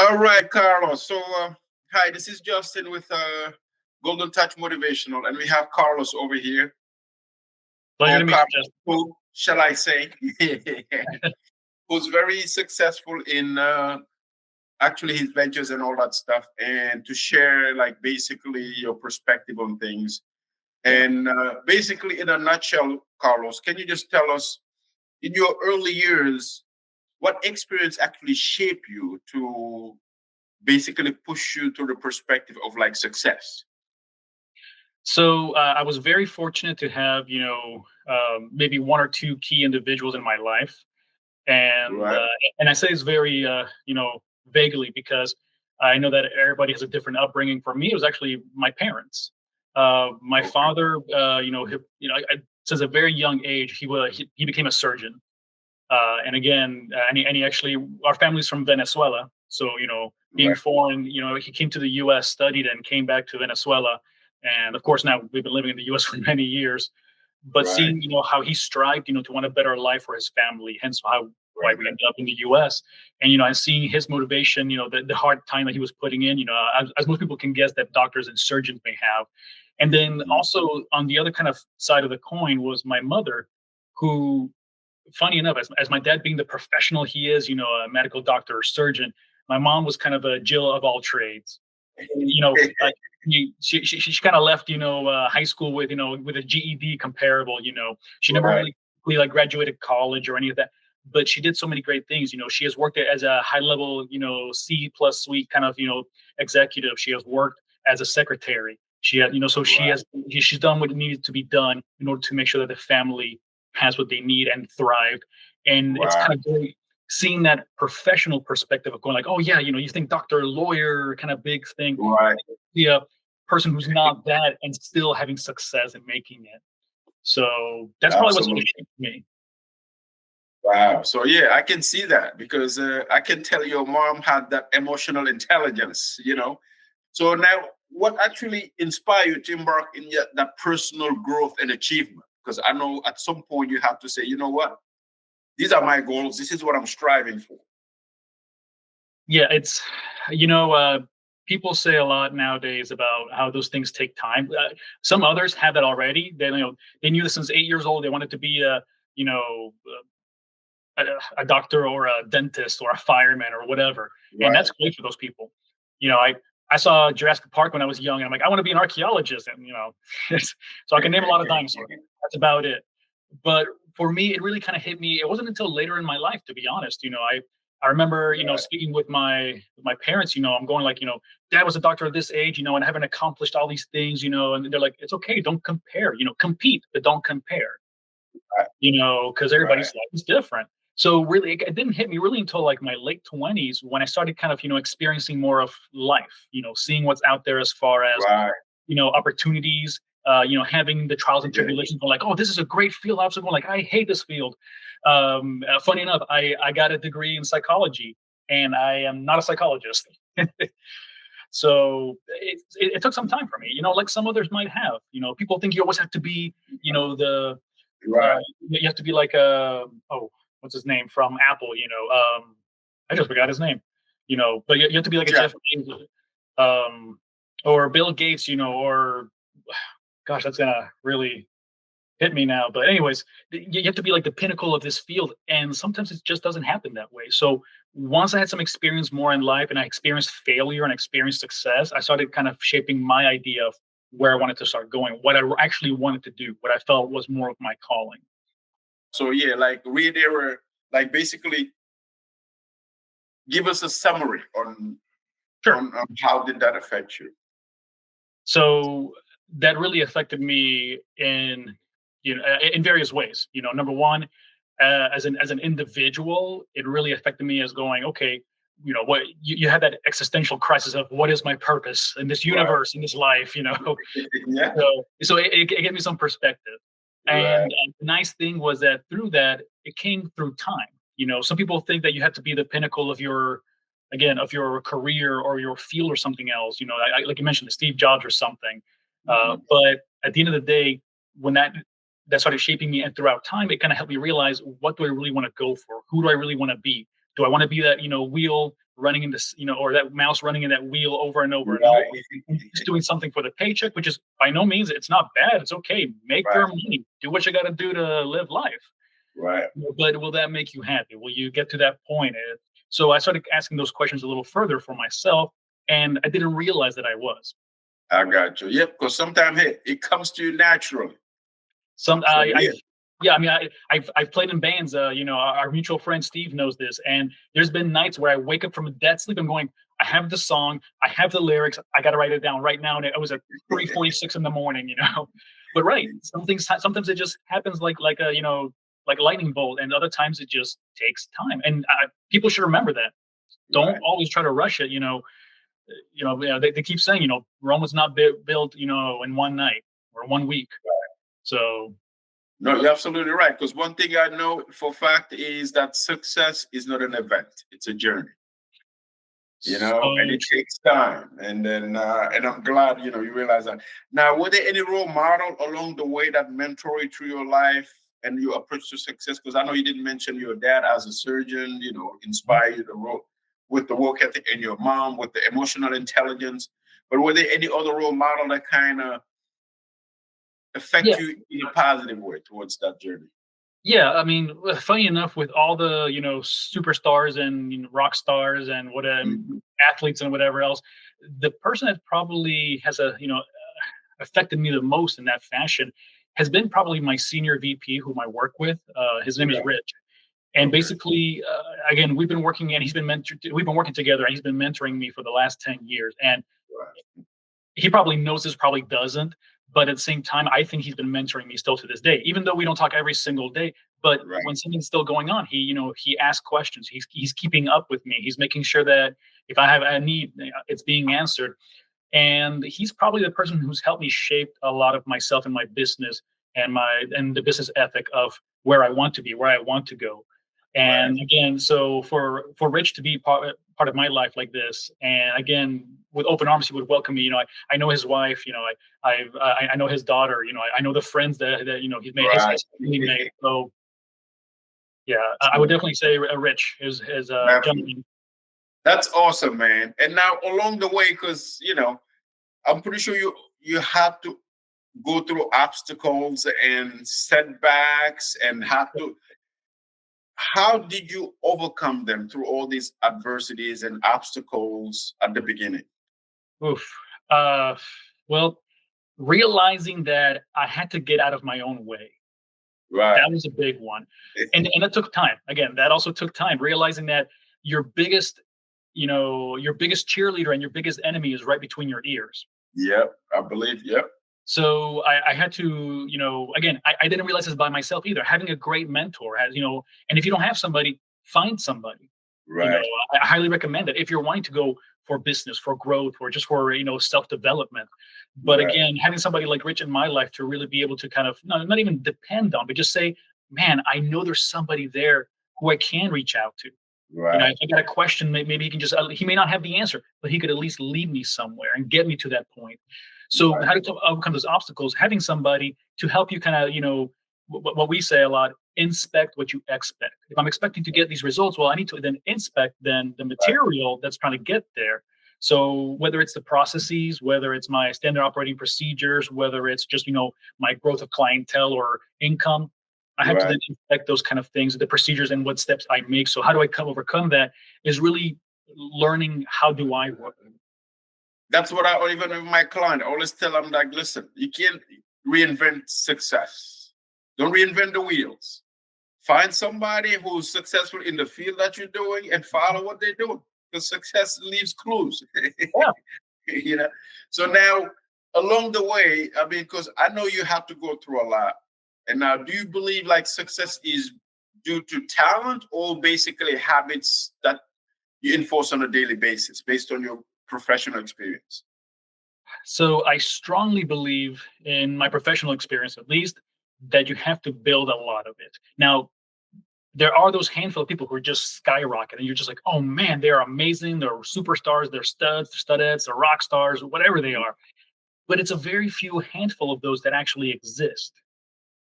All right, Carlos. Hi, this is Justin with Golden Touch Motivational, and we have Carlos over here. Pleasure Oh, to meet Carlos, you, Justin. who shall I say? Who's very successful in actually his ventures and all that stuff, and to share like basically your perspective on things. Yeah. And basically, in a nutshell, Carlos, can you just tell us in your early years what experience actually shaped you to basically push you to the perspective of like success? So I was very fortunate to have, maybe one or two key individuals in my life, and Right. uh, and I say it's very, vaguely because I know that everybody has a different upbringing. For me, it was actually my parents. My Okay. father, since a very young age, he became a surgeon. And again, and he actually, our family's from Venezuela. So, being Right. foreign, he came to the US, studied, and came back to Venezuela. And of course, now we've been living in the US for many years. But Right. seeing, how he strived, to want a better life for his family, hence why we Right. ended up in the US. And seeing his motivation, the hard time that he was putting in, as most people can guess that doctors and surgeons may have. And then Mhm. also on the other kind of side of the coin was my mother, who, funny enough, as my dad being the professional he is, a medical doctor or surgeon, my mom was kind of a Jill of all trades. Like she kind of left, high school with, with a GED comparable. She never Right. really like graduated college or any of that, but she did so many great things. She has worked as a high level, C plus suite kind of, executive. She has worked as a secretary. She had, so Right. she's done what needed to be done in order to make sure that the family has what they need and thrived. And it's Right. kind of great seeing that professional perspective of going like, oh yeah, you think doctor, lawyer, kind of big thing, Right. be a person who's not that and still having success and making it. So that's probably what's Absolutely. shaped me. Wow. So yeah, I can see that because I can tell your mom had that emotional intelligence. So now, what actually inspired you to embark in that personal growth and achievement? Because I know at some point you have to say, you know what, these are my goals. This is what I'm striving for. Yeah, it's you know, people say a lot nowadays about how those things take time. Some others have that already. They knew this since 8 years old. They wanted to be you know, a, a doctor or a dentist or a fireman or whatever, and Right. that's great for those people. I saw Jurassic Park when I was young, and I'm like, I want to be an archaeologist, and so I can name a lot of dinosaurs. That's about it. But for me, it really kind of hit me. It wasn't until later in my life, to be honest. I remember, Right. speaking with my parents. I'm going like, Dad was a doctor at this age, and haven't accomplished all these things, and they're like, it's okay, don't compare, compete, but don't compare, Right. because Right. everybody's life is different. So really, it didn't hit me really until like my late 20s when I started kind of, experiencing more of life, seeing what's out there as far as, Right. opportunities, having the trials and Yeah. tribulations, going like, oh, this is a great field. I was going like, I hate this field. Funny enough, I got a degree in psychology, and I am not a psychologist. So it took some time for me, like some others might have. People think you always have to be, the Right. you have to be like oh, what's his name from Apple? I just forgot his name. But you have to be like a Yeah. Jeff Bezos, or Bill Gates, or gosh, that's gonna really hit me now. But anyways, you have to be like the pinnacle of this field, and sometimes it just doesn't happen that way. So once I had some experience more in life, and I experienced failure and experienced success, I started kind of shaping my idea of where I wanted to start going, what I actually wanted to do, what I felt was more of my calling. So yeah, like read error, like basically give us a summary on Sure. on how did that affect you. So that really affected me in, in various ways. Number one, as an individual, it really affected me as going, okay, what you had that existential crisis of what is my purpose in this Right. universe, in this life. Yeah. So it gave me some perspective. And Right. the nice thing was that through that, it came through time. Some people think that you have to be the pinnacle of your, again, of your career or your field or something else. Like you mentioned, Steve Jobs or something. Mhm. But at the end of the day, when that started shaping me, and throughout time, it kind of helped me realize, what do I really want to go for? Who do I really want to be? Do I want to be that, wheel running into, or that mouse running in that wheel over and over and over? Right. And just doing something for the paycheck, which is by no means, it's not bad. It's okay. Make Right. your money. Do what you got to do to live life. Right. But will that make you happy? Will you get to that point? So I started asking those questions a little further for myself, and I didn't realize that I was. I got you. Yep. Because sometimes, hey, it comes to you naturally. Some So I yeah. Yeah, I mean, I've played in bands. Our mutual friend Steve knows this, and there's been nights where I wake up from a dead sleep. I'm going, I have the song, I have the lyrics, I got to write it down right now, and it was at 3:46 in the morning. But right, sometimes it just happens like a like a lightning bolt, and other times it just takes time. And people should remember that. Don't Right. always try to rush it. They keep saying, Rome was not built, in one night or 1 week. So No, you're absolutely right. Because one thing I know for a fact is that success is not an event; it's a journey. And so it takes time. And I'm glad you realize that. Now, were there any role model along the way that mentor you through your life and your approach to success? Because I know you didn't mention your dad as a surgeon. Inspire you to work with the work ethic, and your mom with the emotional intelligence. But were there any other role model that kind of affect yeah, you in a positive way towards that journey? yeah. I mean, funny enough, with all the superstars and rock stars and what Mhm. athletes and whatever else, the person that probably has affected me the most in that fashion has been probably my senior VP, whom I work with. His name is Right. Rich. And Okay. basically, again, we've been working together, and he's been mentoring me for the last 10 years. And Right. he probably knows this, probably doesn't. But at the same time, I think he's been mentoring me still to this day, even though we don't talk every single day. But Right. when something's still going on, he asks questions. He's keeping up with me. He's making sure that if I have a need, it's being answered. And he's probably the person who's helped me shape a lot of myself and my business and the business ethic of where I want to be, where I want to go. Right. And again, so for Rich to be part of my life like this, and again with open arms, he would welcome me. I know his wife. I know his daughter. I know the friends that Right. he's really made. So yeah, I would So, definitely say Rich is a absolutely. gentleman. That's awesome, man. And now along the way, because I'm pretty sure you have to go through obstacles and setbacks and have to. How did you overcome them through all these adversities and obstacles at the beginning? Oof. Uh, well, realizing that I had to get out of my own way. Right. That was a big one. And it took time. Again, that also took time, realizing that your biggest, your biggest cheerleader and your biggest enemy is right between your ears. Yep. I believe. Yep. So I had to, again, I didn't realize this by myself either. Having a great mentor and if you don't have somebody, find somebody. You know, Right. I highly recommend it if you're wanting to go for business, for growth, or just for self-development. But Right. again, having somebody like Rich in my life to really be able to kind of not even depend on, but just say, man, I know there's somebody there who I can reach out to. Right. If I got a question, maybe he can just he may not have the answer, but he could at least lead me somewhere and get me to that point. So Right. how to overcome those obstacles, having somebody to help you kind of, what we say a lot, inspect what you expect. If I'm expecting to get these results, well, I need to then inspect then the Right. material that's trying to get there. So whether it's the processes, whether it's my standard operating procedures, whether it's just, my growth of clientele or income, I have to Right. then inspect those kind of things, the procedures and what steps I make. So how do I overcome that is really learning how do I work. That's what I even with my client I always tell them, like, listen, you can't reinvent success. Don't reinvent the wheels. Find somebody who's successful in the field that you're doing and follow what they're doing. Because success leaves clues. Yeah. you know. So now along the way, I mean, because I know you have to go through a lot. And now, do you believe like success is due to talent or basically habits that you enforce on a daily basis based on your professional experience? So I strongly believe in my professional experience, at least, that you have to build a lot of it. Now, there are those handful of people who are just skyrocket, and you're just like, oh man, they're amazing. They're superstars. They're studs, they're studettes, they're rock stars, whatever they are. But it's a very few handful of those that actually exist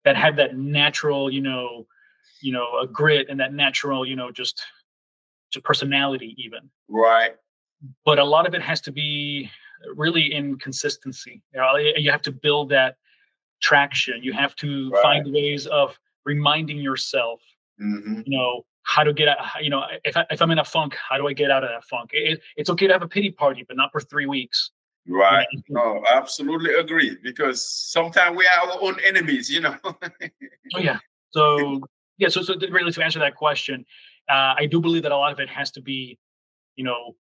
that have that natural, a grit and that natural, just. personality even. Right. But a lot of it has to be really in consistency. You have to build that traction. You have to Right. find ways of reminding yourself, Hmm. how to get out. If I'm in a funk, how do I get out of that funk? It's okay to have a pity party, but not for 3 weeks. You Right. know. No, absolutely agree. Because sometimes we are our own enemies. Oh yeah. So yeah. Really, to answer that question, I do believe that a lot of it has to be, you know,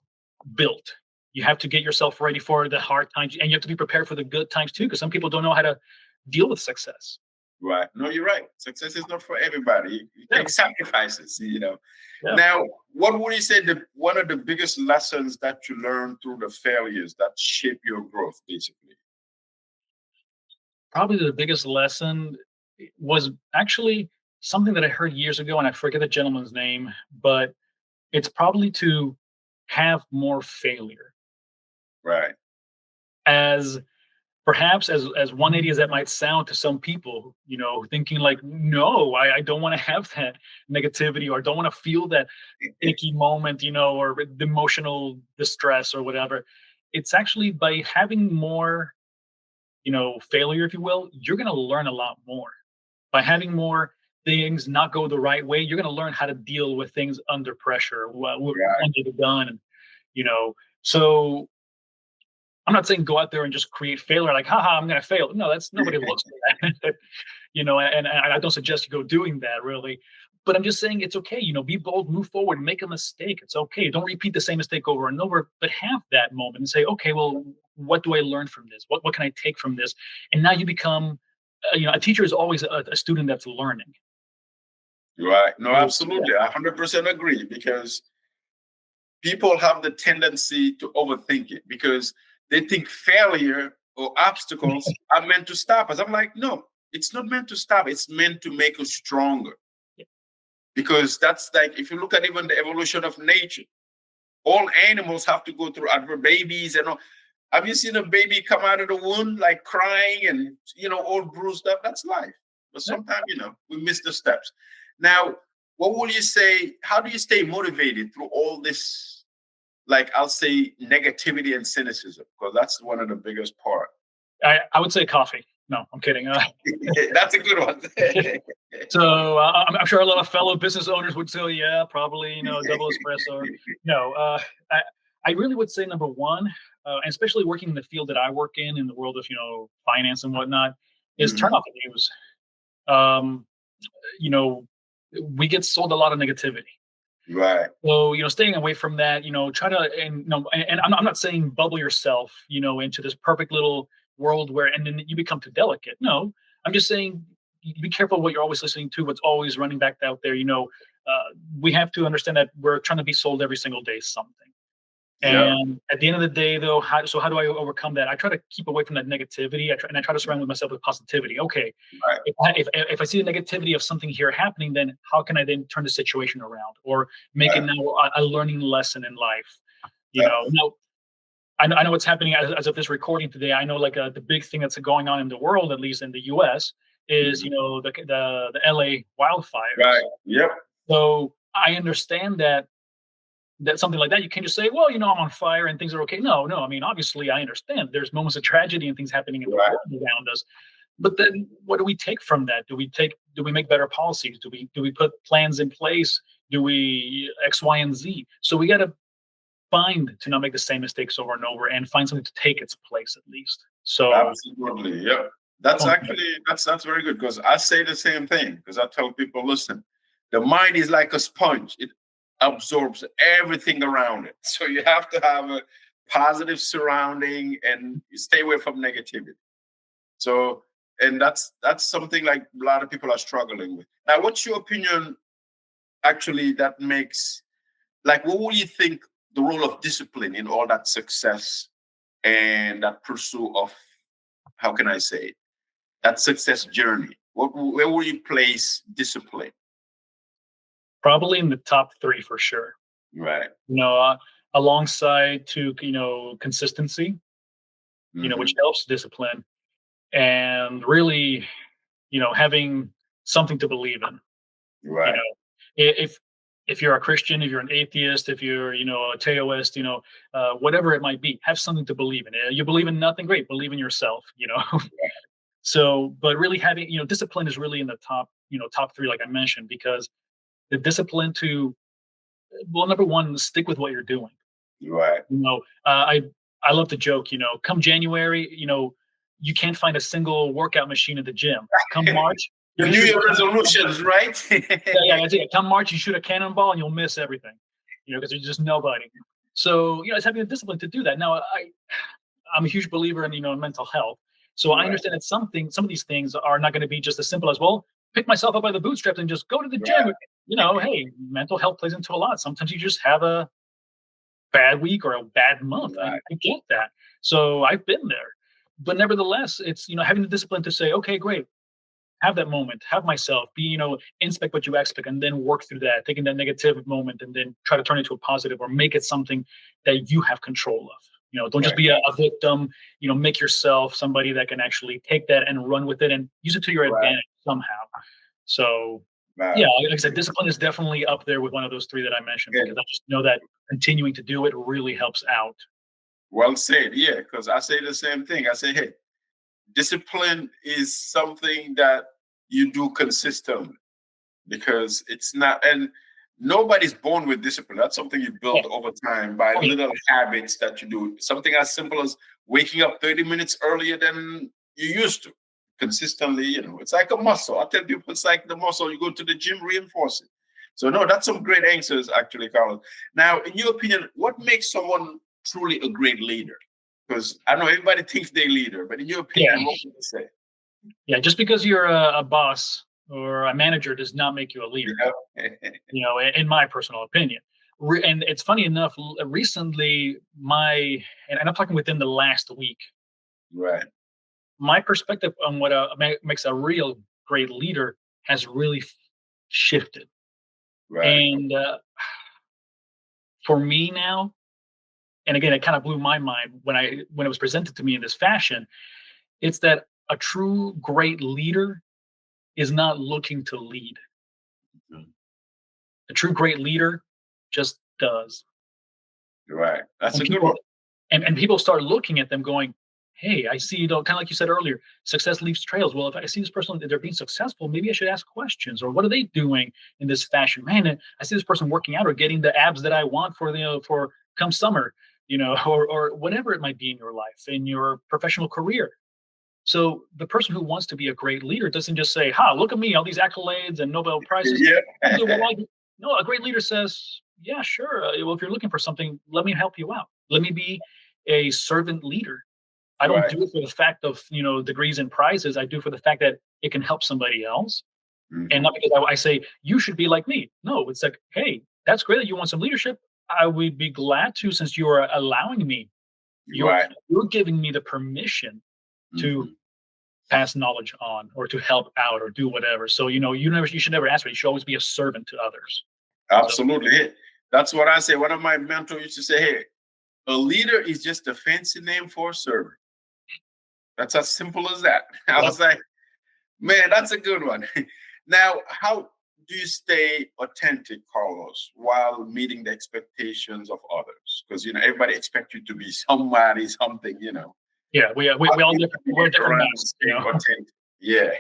built. You have to get yourself ready for the hard times, and you have to be prepared for the good times too, because some people don't know how to deal with success. Right. No, you're right. Success is not for everybody. It Yeah. takes sacrifices. Yeah. Now, what would you say one of the biggest lessons that you learned through the failures that shape your growth, basically? Probably the biggest lesson was actually something that I heard years ago, and I forget the gentleman's name, but it's probably to have more failure. Right. As perhaps as 180 as that might sound to some people, thinking like, no, I don't want to have that negativity, or I don't want to feel that icky moment, or the emotional distress or whatever. It's actually by having more, failure, if you will, you're going to learn a lot more. By having more things not go the right way, you're going to learn how to deal with things under pressure, Right. under the gun, you know. So I'm not saying go out there and just create failure, like, haha, I'm going to fail. No, that's nobody looks for that. And I don't suggest you go doing that really. But I'm just saying it's okay, be bold, move forward, make a mistake. It's okay. Don't repeat the same mistake over and over, but have that moment and say, okay, well, what do I learn from this? What can I take from this? And now you become, a teacher is always a student that's learning. Right. No, So, yeah, absolutely. I 100% agree because people have the tendency to overthink it because they think failure or obstacles are meant to stop us. I'm like, no, it's not meant to stop. It's meant to make us stronger. yeah, Because that's like, if you look at even the evolution of nature, all animals have to go through advert babies and all. Have you seen a baby come out of the womb like crying and all bruised up? That's life. But yeah. sometimes we miss the steps. Now, what would you say? How do you stay motivated through all this? Like I'll say negativity and cynicism because that's one of the biggest part. I would say coffee. No, I'm kidding. That's a good one. So I'm sure a lot of fellow business owners would say, yeah, probably, double espresso. No, I really would say number one, and especially working in the field that I work in the world of, finance and whatnot, is turn Mhm. off the news. Um, you know, we get sold a lot of negativity. Right. So, staying away from that, try to, and I'm not saying bubble yourself, into this perfect little world where, and then you become too delicate. No, I'm just saying, be careful what you're always listening to, what's always running back out there. We have to understand that we're trying to be sold every single day something. Yep. And at the end of the day, though, how do I overcome that? I try to keep away from that negativity. I try to surround myself with positivity. Okay, Right. if I see the negativity of something here happening, then how can I then turn the situation around or make it Right. now a learning lesson in life? Yep. Now I know what's happening as of this recording today. I know like the big thing that's going on in the world, at least in the U.S., is Mhm. the L.A. Right. wildfires. Yep. So I understand that something like that, you can't just say, well, I'm on fire and things are okay. No, no. I mean, obviously, I understand there's moments of tragedy and things happening in the Right. world around us. But then what do we take from that? Do we make better policies? Do we put plans in place? Do we X, Y, and Z? So we got to find to not make the same mistakes over and over and find something to take its place at least. So, Absolutely. Yep. That's oh, actually that's very good because I say the same thing because I tell people, listen, the mind is like a sponge. It absorbs everything around it. So you have to have a positive surrounding and you stay away from negativity. So and that's something like a lot of people are struggling with. Now, what's your opinion actually that makes like what would you think the role of discipline in all that success and that pursuit of how can I say it? That success journey. Where will you place discipline? probably in the top three for sure. Right. You know, uh, Alongside to consistency, which Hmm. helps discipline, and really, having something to believe in. You Right. know, if if you're a Christian, if you're an atheist, if you're, a Taoist, whatever it might be, have something to believe in. You believe in nothing, great, believe in yourself. So, but really having, discipline is really in the top, top three, like I mentioned, because the discipline to, well, number one, stick with what you're doing. Right. You know, I love to joke. Come January, you can't find a single workout machine in the gym. Come March, The you New shoot. Year resolutions, right? Yeah, that's it. Come March, you shoot a cannonball and you'll miss everything. Because there's just nobody. So it's having the discipline to do that. Now, I'm a huge believer in mental health. So I Right. understand that some of these things are not going to be just as simple as, well, pick myself up by the bootstraps and just go to the Right. gym. Hey, mental health plays into a lot. Sometimes you just have a bad week or a bad month. I, Right. I get that. So I've been there. But nevertheless, it's having the discipline to say, okay, great, have that moment, have myself be, inspect what you expect, and then work through that, taking that negative moment and then try to turn it to a positive or make it something that you have control of. Don't just Right. be a victim, make yourself somebody that can actually take that and run with it and use it to your Right. advantage somehow. So yeah, Wow. like I said, discipline is definitely up there with one of those three that I mentioned, Yeah. because I just know that continuing to do it really helps out. Well said. Yeah, because I say the same thing. I say, hey, discipline is something that you do consistently because it's not, and nobody's born with discipline. That's something you Yeah. build over time by Oh, yeah. little habits that you do. Something as simple as waking up 30 minutes earlier than you used to consistently. It's like a muscle. I tell people it's like the muscle. You go to the gym, reinforce it. So, no, that's some great answers, actually, Carlos. Now, in your opinion, what makes someone truly a great leader? Because I know everybody thinks they're leader, but in your Yeah. opinion, what would you say? Yeah. Just because you're a boss or a manager does not make you a leader. Yeah. In my personal opinion. And it's funny enough, recently, and I'm talking within the last week, Right. my perspective on what makes a real great leader has really shifted. Right. And for me now, and again, it kind of blew my mind when it was presented to me in this fashion. It's that a true great leader is not looking to lead. Mhm. A true great leader just does. Right. That's And a good one. people start looking at them going, hey, I see, kind of like you said earlier, success leaves trails. Well, if I see this person that they're being successful, maybe I should ask questions, or what are they doing in this fashion? Man, I see this person working out or getting the abs that I want for come summer, or whatever it might be in your life, in your professional career. So the person who wants to be a great leader doesn't just say, "Ha, look at me, all these accolades and Nobel prizes. Okay, well, Yeah. no, a great leader says, "Yeah, sure. Well, if you're looking for something, let me help you out. Let me be a servant leader. I don't Right. do it for the fact of degrees and prizes. I do it for the fact that it can help somebody else, and not Mhm. because I say you should be like me. No, it's like, hey, that's great that you want some leadership. I would be glad to, since you are allowing me. You're Right. you're giving me the permission to Mhm. pass knowledge on or to help out or do whatever. So you should never ask for it. You should always be a servant to others. So Absolutely. Yeah. That's what I say. One of my mentors used to say, hey, a leader is just a fancy name for a servant. That's as simple as that. I yeah. was like, man, that's a good one. Now, how do you stay authentic, Carlos, while meeting the expectations of others? Because everybody expects you to be somebody, something. Yeah, How we do all you different. We're navigate different around masks. staying authentic? Yeah.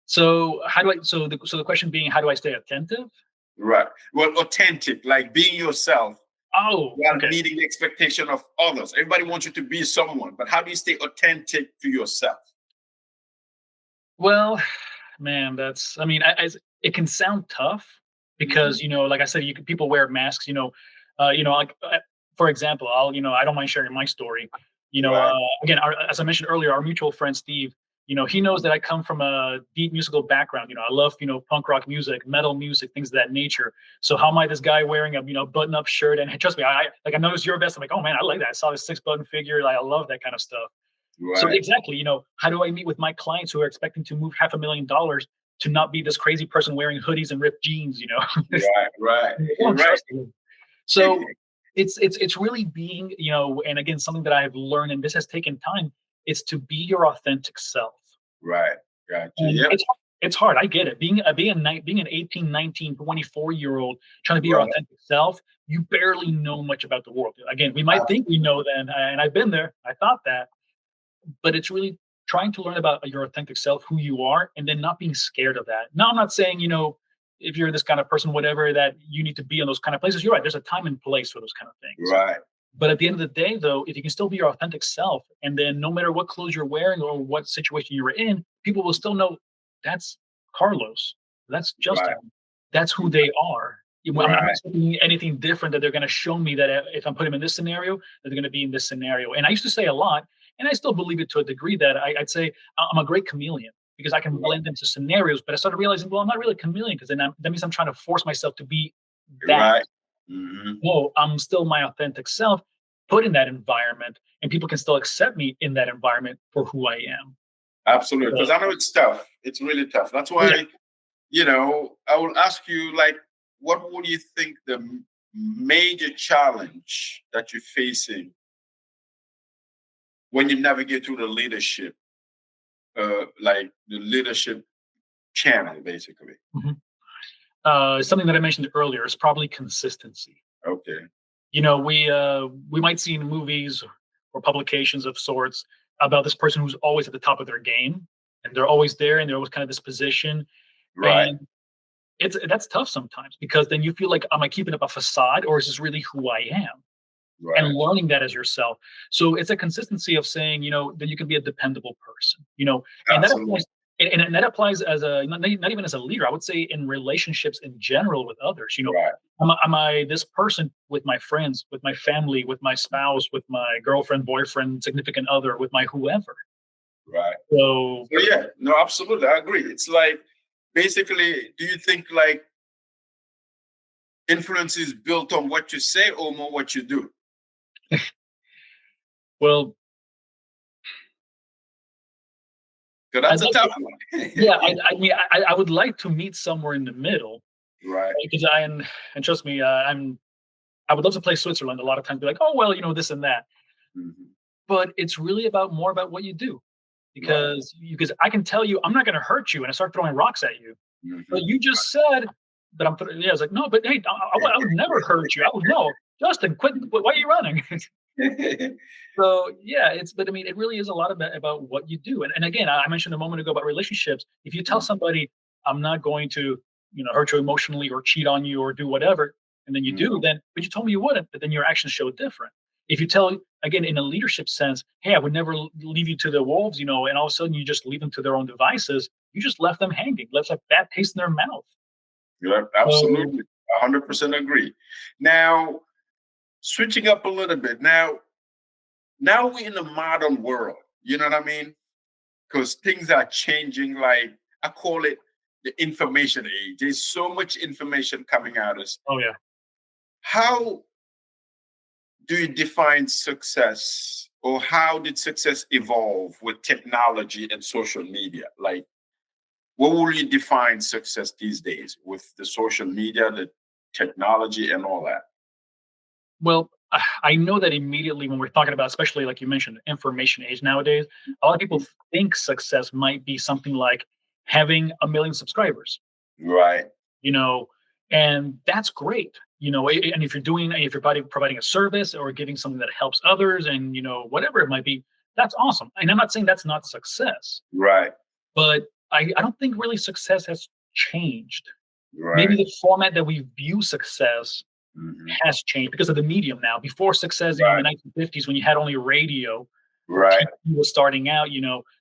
So how do I? So the question being, how do I stay attentive? Right. Well, authentic, like being yourself Oh, while okay. meeting the expectation of others. Everybody wants you to be someone, but how do you stay authentic to yourself? Well, man, that's. I mean, it can sound tough Mhm. because like I said, people wear masks. Like for example, I don't mind sharing my story. Right. Again, as I mentioned earlier, our mutual friend Steve. He knows that I come from a deep musical background. I love punk rock music, metal music, things of that nature. So how am I this guy wearing a button up shirt? And trust me, I noticed your vest. I'm like, oh man, I like that. I saw this 6 button figure. Like, I love that kind of stuff. So Right. exactly, how do I meet with my clients who are expecting to move $500,000 to not be this crazy person wearing hoodies and ripped jeans? Right. Right. I You're don't right. trust them. So it's really being, and again, something that I've learned, and this has taken time, is to be your authentic self. Right. Gotcha. And Yep. It's hard. I get it. Being an 18, 19, 24-year-old trying to be your Right. authentic self, you barely know much about the world. Again, we might think we Absolutely. know then, and I've been there. I thought that, but it's really trying to learn about your authentic self, who you are, and then not being scared of that. Now, I'm not saying, if you're this kind of person, whatever, that you need to be in those kind of places. You're right. There's a time and place for those kind of things. Right. But at the end of the day, though, if you can still be your authentic self, and then no matter what clothes you're wearing or what situation you're in, people will still know that's Carlos, that's Justin, Right. that's who they are. I'm not Right. expecting anything different that they're going to show me that if I'm putting them in this scenario, that they're going to be in this scenario. And I used to say a lot, and I still believe it to a degree that I'd say I'm a great chameleon because I can blend into scenarios. But I started realizing, well, I'm not really a chameleon because that means I'm trying to force myself to be that. Right. Hmm. No, I'm still my authentic self, put in that environment, and people can still accept me in that environment for who I am. Absolutely. So, Because I know it's tough. It's really tough. That's yeah. why, I will ask you, like, what would you think the major challenge that you're facing when you navigate through the leadership, like the leadership channel, basically? Mhm. Something that I mentioned earlier is probably consistency. Okay. We might see in movies or publications of sorts about this person who's always at the top of their game, and they're always there, and they're always kind of this position, Right. and that's tough sometimes because then you feel like, am I keeping up a facade or is this really who I am? And Right. learning that as yourself. So it's a consistency of saying, that you can be a dependable person, and that Absolutely. applies. And that applies as not even as a leader. I would say in relationships in general with others. Right. Am I this person with my friends, with my family, with my spouse, with my girlfriend, boyfriend, significant other, with my whoever? Right. So So yeah, no, absolutely. I agree. It's like, basically, do you think like influence is built on what you say or more what you do? well, Because I'd that's a like to, tough one. yeah. I mean, I would like to meet somewhere in the middle Right. because and trust me, I would love to play Switzerland a lot of times, be like, oh, well, this and that. Hmm. But it's really more about what you do Right. because I can tell you, I'm not going to hurt you and I start throwing rocks at you. But Hmm. you just said that yeah, I was like, no, but hey, I would never hurt you. I would no, Justin, quit. Why are you running? So yeah, but I mean, it really is a lot about what you do. And again, I mentioned a moment ago about relationships. If you tell somebody, I'm not going to, hurt you emotionally or cheat on you or do whatever, and then you do, Mhm. then but you told me you wouldn't, but then your actions show different. If you tell again in a leadership sense, hey, I would never leave you to the wolves, and all of a sudden you just leave them to their own devices, you just left them hanging, left a bad taste in their mouth. Yeah, So absolutely. 100% agree. Now, switching up a little bit. Now we're in the modern world. You know what I mean? Because things are changing. Like, I call it the information age. There's so much information coming at us. oh yeah. How do you define success, or how did success evolve with technology and social media? Like, what will you define success these days with the social media, the technology, and all that? Well, I know that immediately when we're talking about, especially like you mentioned, information age nowadays, a lot of people think success might be something like having 1 million subscribers, Right. you know, and that's great. And if you're providing a service or giving something that helps others and, whatever it might be, that's awesome. And I'm not saying that's not success, Right. but I don't think really success has changed. Maybe Right. the format that we view success Hmm. has changed because of the medium now. Before success, in the Right. 1950s, when you had only radio or Right. TV was starting out,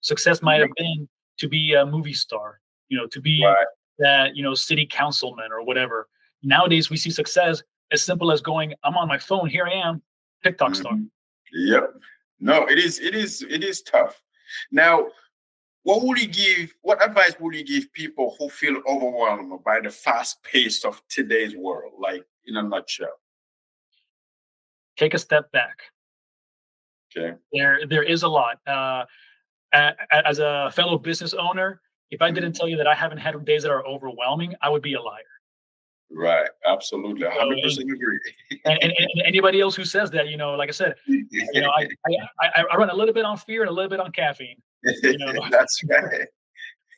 success might Yep. have been to be a movie star, to be Right. that, city councilman or whatever. Nowadays, we see success as simple as going, I'm on my phone, here I am, TikTok star. Hmm. Yep. No, it is. It is. It is tough. Now, what advice would you give people who feel overwhelmed by the fast pace of today's world? Like, in a nutshell. Take a step back. Okay. There is a lot. As a fellow business owner, if I didn't Mhm. tell you that I haven't had days that are overwhelming, I would be a liar. Right. Absolutely. So, 100% agree. and anybody else who says that, like I said, I run a little bit on fear and a little bit on caffeine. You know, That's right.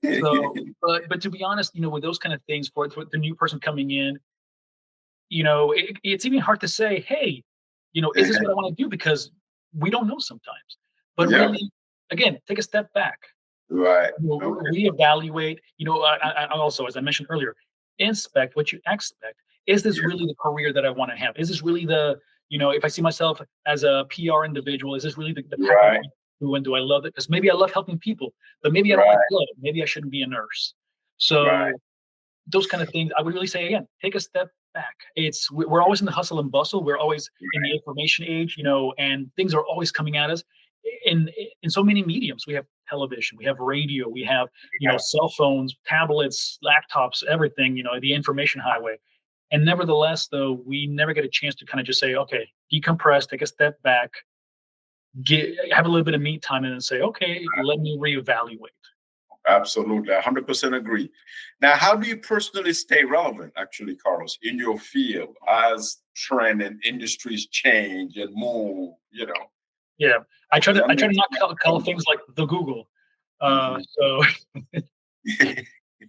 So, but to be honest, with those kind of things for the new person coming in, it's even hard to say, hey, is this what I want to do? Because we don't know sometimes. But Yep. really, again, take a step back. Right. Okay. Reevaluate. I also, as I mentioned earlier, inspect what you expect. Is this Yeah. really the career that I want to have? Is this really if I see myself as a PR individual, is this really the path I Right. want to do, and do I love it? Because maybe I love helping people, but maybe I don't like Right. blood. Maybe I shouldn't be a nurse. Right. So those kind of things, I would really say again, take a step back. We're always in the hustle and bustle. We're always in the information age, and things are always coming at us in in so many mediums. We have television, we have radio, we have Yeah. cell phones, tablets, laptops, everything. The information highway. And nevertheless, though, we never get a chance to kind of just say, okay, decompress, take a step back, have a little bit of me time, and then say, okay, let me reevaluate. Absolutely. 100% agree. Now, how do you personally stay relevant, actually, Carlos, in your field as trend and industries change and move, Yeah, I try to not call Mhm. things like the Google. So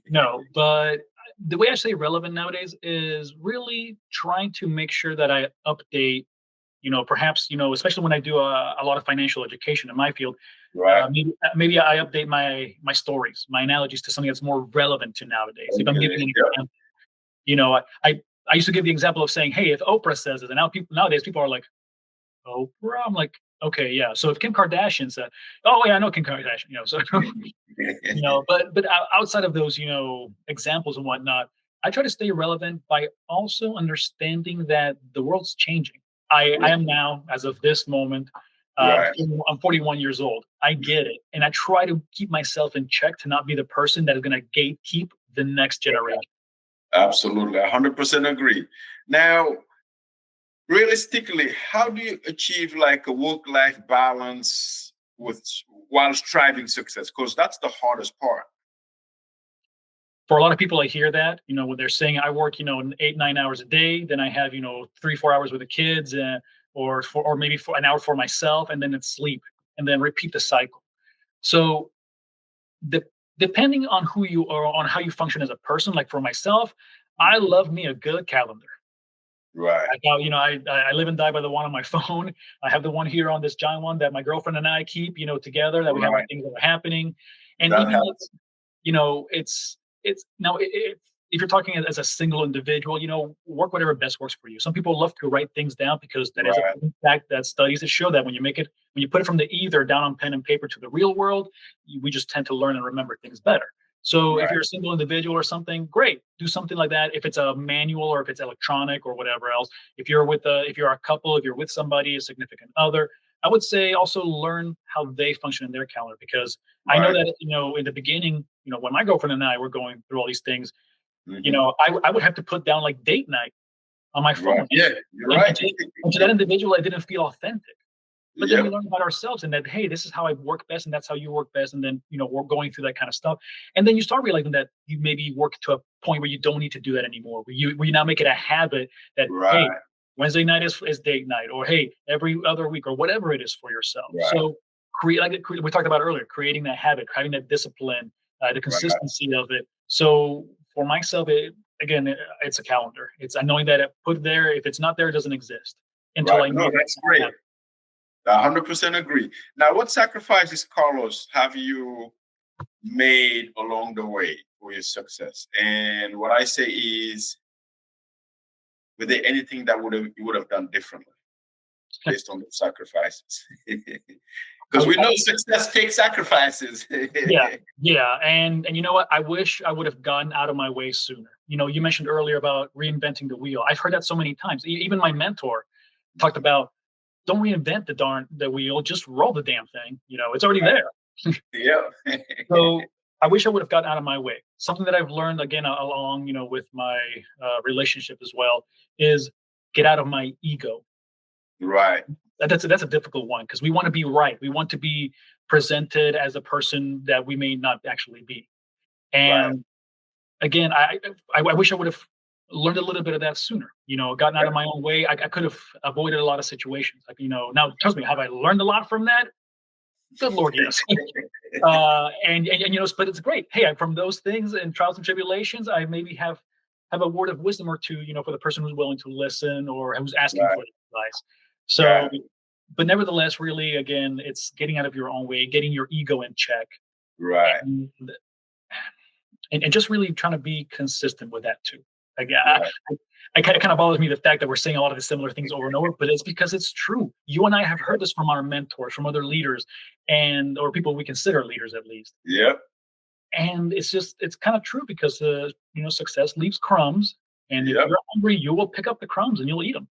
no, but the way I say relevant nowadays is really trying to make sure that I update. Perhaps especially when I do a lot of financial education in my field. Right. Maybe I update my stories, my analogies to something that's more relevant to nowadays. If I'm Okay. giving an Yeah. example, I used to give the example of saying, "Hey, if Oprah says it," and nowadays people are like, "Oprah?" I'm like, "Okay, yeah." So if Kim Kardashian said, "Oh yeah, I know Kim Kardashian," so but outside of those, examples and whatnot, I try to stay relevant by also understanding that the world's changing. I am now, as of this moment, Right. I'm 41 years old. I get it, and I try to keep myself in check to not be the person that is going to gatekeep the next generation. Absolutely. 100% agree. Now, realistically, how do you achieve like a work-life balance with while striving success? Because that's the hardest part. For a lot of people, I hear that, when they're saying I work, 8, 9 hours a day, then I have, 3, 4 hours with the kids, or maybe for an hour for myself, and then it's sleep, and then repeat the cycle. So, de- depending on who you are, on how you function as a person, like for myself, I love me a good calendar. Right. I got, I live and die by the one on my phone. I have the one here on this giant one that my girlfriend and I keep, together, that we have our Right. things that are happening. And That even like, helps. it's now if you're talking as a single individual, work whatever best works for you. Some people love to write things down because that is a Right. fact, that studies that show that when you put it from the ether down on pen and paper to the real world, we just tend to learn and remember things better. So if Right. you're a single individual or something, great, do something like that. If it's a manual or if it's electronic or whatever else, if you're a couple, if you're with somebody, a significant other, I would say also learn how they function in their calendar, because I know Right. that in the beginning, when my girlfriend and I were going through all these things, Hmm. I would have to put down like date night on my Right. phone, Yeah, you're and right. to that individual, it didn't feel authentic. But then we Yep. learn about ourselves, and that, hey, this is how I work best, and that's how you work best. And then, we're going through that kind of stuff. And then you start realizing that you maybe work to a point where you don't need to do that anymore. Where you now make it a habit that, hey, Right. Wednesday night is date night, or hey, every other week, or whatever it is for yourself. Right. So we talked about earlier, creating that habit, having that discipline, the Right. consistency of it. So for myself, it's a calendar. It's knowing that I put there. If it's not there, it doesn't exist until Right. I No, know that's that. great. 100% agree. Now, what sacrifices, Carlos, have you made along the way for your success? And what I say is, were there anything that you would have done differently based on the sacrifices? I, Because we I know success takes sacrifices. Yeah, yeah, and you know what? I wish I would have gotten out of my way sooner. You mentioned earlier about reinventing the wheel. I've heard that so many times. Even my mentor talked about, don't reinvent the wheel, just roll the damn thing. It's already Right. there. Yeah. So I wish I would have gotten out of my way. Something that I've learned again along, with my relationship as well, is get out of my ego. Right. That's a difficult one, because we want to be right. We want to be presented as a person that we may not actually be. Right. And again, I wish I would have learned a little bit of that sooner. Gotten out Yeah. of my own way. I could have avoided a lot of situations. Like, now trust me, have I learned a lot from that? Good Lord, yes. And but it's great. Hey, from those things and trials and tribulations, I maybe have a word of wisdom or two, for the person who's willing to listen or who's asking Right, for advice. So, right, but nevertheless, really, again, it's getting out of your own way, getting your ego in check, right, and and just really trying to be consistent with that too. Like, right. I kind of bothers me the fact that we're saying a lot of the similar things over and over, but it's because it's true. You and I have heard this from our mentors, from other leaders, and or people we consider leaders at least. Yep, And it's kind of true because success leaves crumbs, and if yep. you're hungry, you will pick up the crumbs and you'll eat them.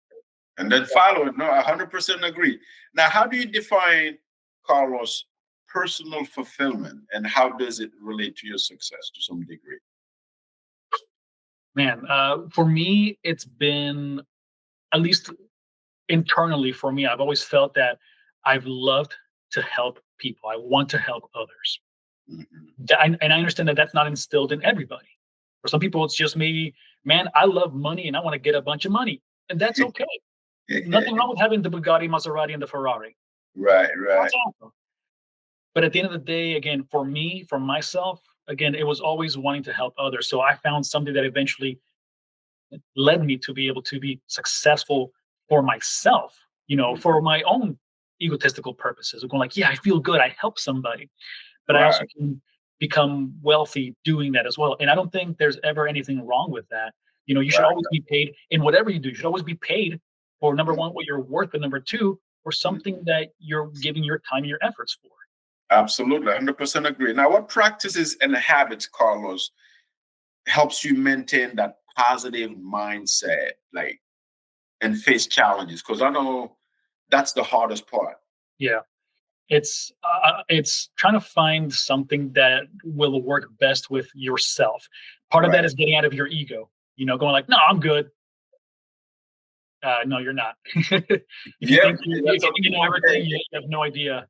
And then follow it. No, 100% agree. Now, how do you define, Carlos, personal fulfillment, and how does it relate to your success to some degree? Man, for me, it's been at least internally for me. I've always felt that I've loved to help people. I want to help others. Mhm. And I understand that that's not instilled in everybody. For some people, it's just maybe, man, I love money and I want to get a bunch of money, and that's okay. Nothing wrong with having the Bugatti, Maserati, and the Ferrari. Right, That's right. awesome. But at the end of the day, again, for me, for myself, again, it was always wanting to help others. So I found something that eventually led me to be able to be successful for myself, for my own egotistical purposes of going like, yeah, I feel good. I help somebody, but I also Right. can become wealthy doing that as well. And I don't think there's ever anything wrong with that. You should Right. always be paid in whatever you do. You should always be paid for number one, what you're worth, but number two, for something Mhm. that you're giving your time and your efforts for. Absolutely, 100% agree. Now, what practices and habits, Carlos, helps you maintain that positive mindset, like, and face challenges? Because I know that's the hardest part. Yeah. It's trying to find something that will work best with yourself. Part of that Right. is getting out of your ego, going like, "No, I'm good." No, you're not. If you Yep. think That's you know everything, you have no idea.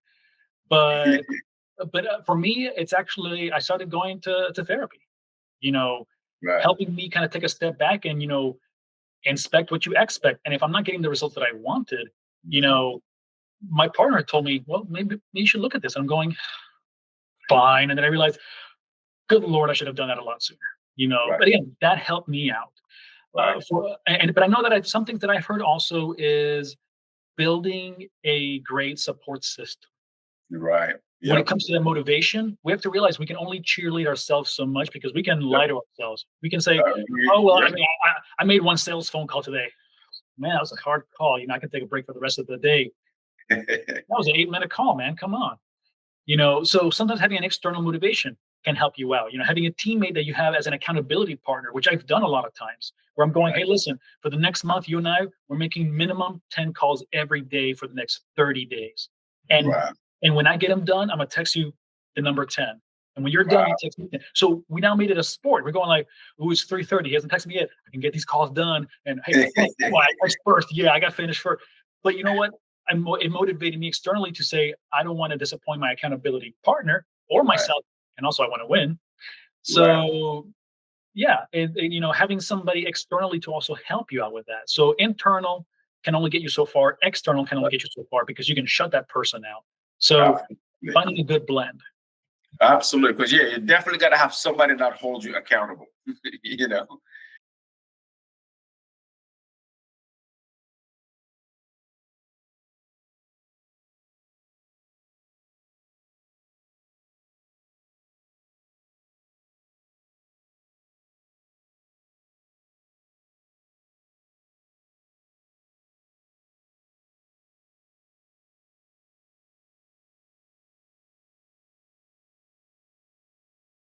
But okay. for me, it's actually I started going to therapy. You know, Right. helping me kind of take a step back and inspect what you expect. And if I'm not getting the results that I wanted, you Mhm. know, my partner told me, "Well, maybe you should look at this." I'm going, "Fine," and then I realized, good Lord, I should have done that a lot sooner. Right. But again, that helped me out. Right. But I know that something that I've heard also is building a great support system. Right. When it Yep. comes to that motivation, we have to realize we can only cheerlead ourselves so much because we can Yep. lie to ourselves. We can say, "Oh Agree. well, I Yep. mean, I made one sales phone call today. Man, that was a hard call. I can take a break for the rest of the day. That was an 8-minute call, man. Come on." So sometimes having an external motivation can help you out. Having a teammate that you have as an accountability partner, which I've done a lot of times, where I'm going, Right. hey, listen, for the next month, you and I, we're making minimum 10 calls every day for the next 30 days. And Right. and when I get them done, I'm gonna text you the number 10. And when you're done, you Wow. text me 10. So we now made it a sport. We're going like, oh, it's 3:30. He hasn't texted me yet. I can get these calls done. And hey, oh, I text first. Yeah, I got finished first. But you know what? It motivated me externally to say, I don't want to disappoint my accountability partner or Right. myself. And also, I want to win. Right. So, yeah, having somebody externally to also help you out with that. So, internal can only get you so far, external can only get you so far because you can shut that person out. So, Absolutely. finding a good blend. Absolutely. Because yeah, you definitely got to have somebody that holds you accountable. you know.